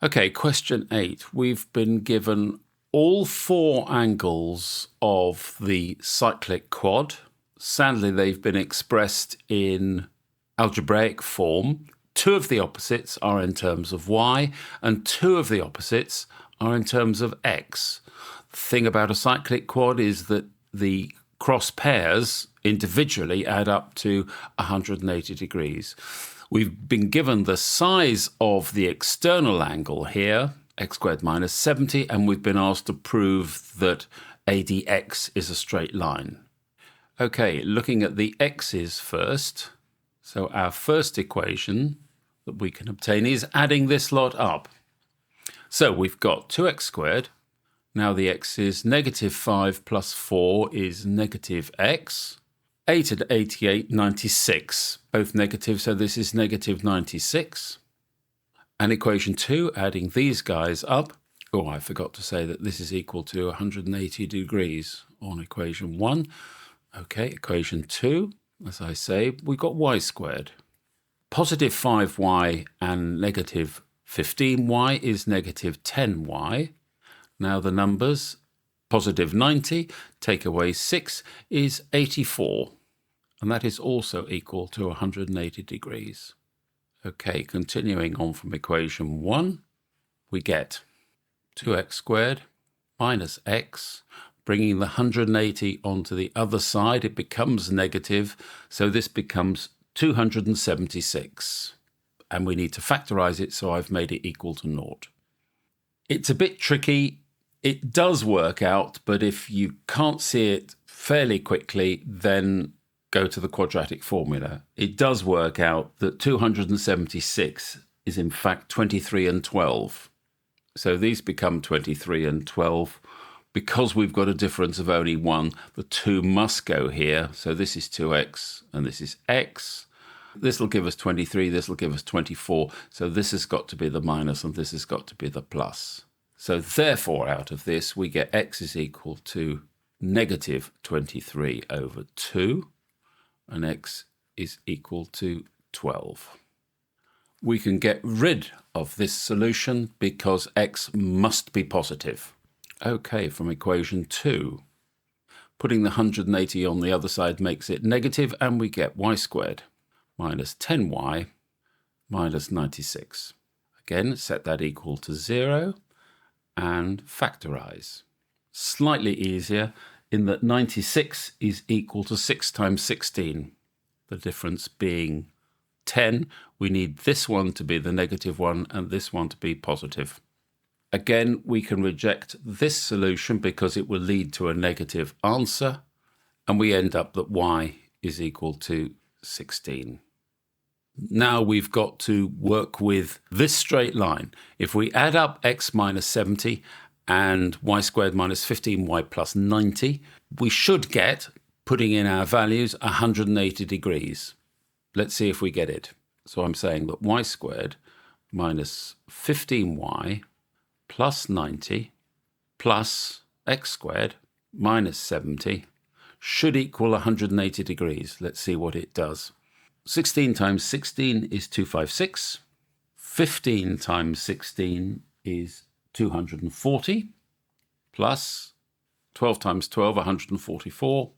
Okay, question 8. We've been given all 4 angles of the cyclic quad. Sadly, they've been expressed in algebraic form. 2 of the opposites are in terms of y, and 2 of the opposites are in terms of x. The thing about a cyclic quad is that the cross pairs individually add up to 180 degrees. We've been given the size of the external angle here, x squared minus 70, and we've been asked to prove that ADX is a straight line. Okay, looking at the x's first. So our first equation that we can obtain is adding this lot up. So we've got 2x squared. Now the x is negative 5 plus 4 is negative x. 8 and 88, 96, both negative, so this is negative 96. And equation 2, adding these guys up. Oh, I forgot to say that this is equal to 180 degrees on equation 1. Okay, equation 2, as I say, we've got y squared. Positive 5y and negative 15y is negative 10y. Now the numbers, positive 90, take away 6 is 84. And that is also equal to 180 degrees. Okay, continuing on from equation 1, we get 2x squared minus x, bringing the 180 onto the other side, it becomes negative, so this becomes 276. And we need to factorize it, so I've made it equal to 0. It's a bit tricky. It does work out, but if you can't see it fairly quickly, then go to the quadratic formula. It does work out that 276 is in fact 23 and 12. So these become 23 and 12. Because we've got a difference of only 1, the 2 must go here. So this is 2x and this is x. This will give us 23, this will give us 24. So this has got to be the minus and this has got to be the plus. So therefore, out of this, we get x is equal to negative 23 over 2. And x is equal to 12. We can get rid of this solution because x must be positive. Okay, from equation 2, putting the 180 on the other side makes it negative, and we get y squared minus 10y minus 96. Again, set that equal to 0 and factorize. Slightly easier, in that 96 is equal to 6 times 16. The difference being 10. We need this one to be the negative one and this one to be positive. Again, we can reject this solution because it will lead to a negative answer, and we end up that y is equal to 16. Now we've got to work with this straight line. If we add up x minus 70 and y squared minus 15y plus 90, we should get, putting in our values, 180 degrees. Let's see if we get it. So I'm saying that y squared minus 15y plus 90 plus x squared minus 70 should equal 180 degrees. Let's see what it does. 16 times 16 is 256. 15 times 16 is 240, plus 12 times 12, 144,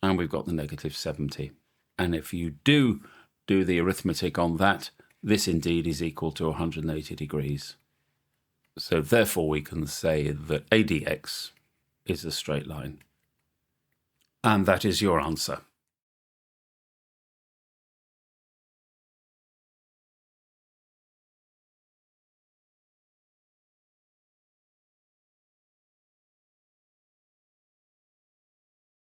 and we've got the negative 70. And if you do the arithmetic on that, this indeed is equal to 180 degrees. So therefore we can say that ADX is a straight line. And that is your answer.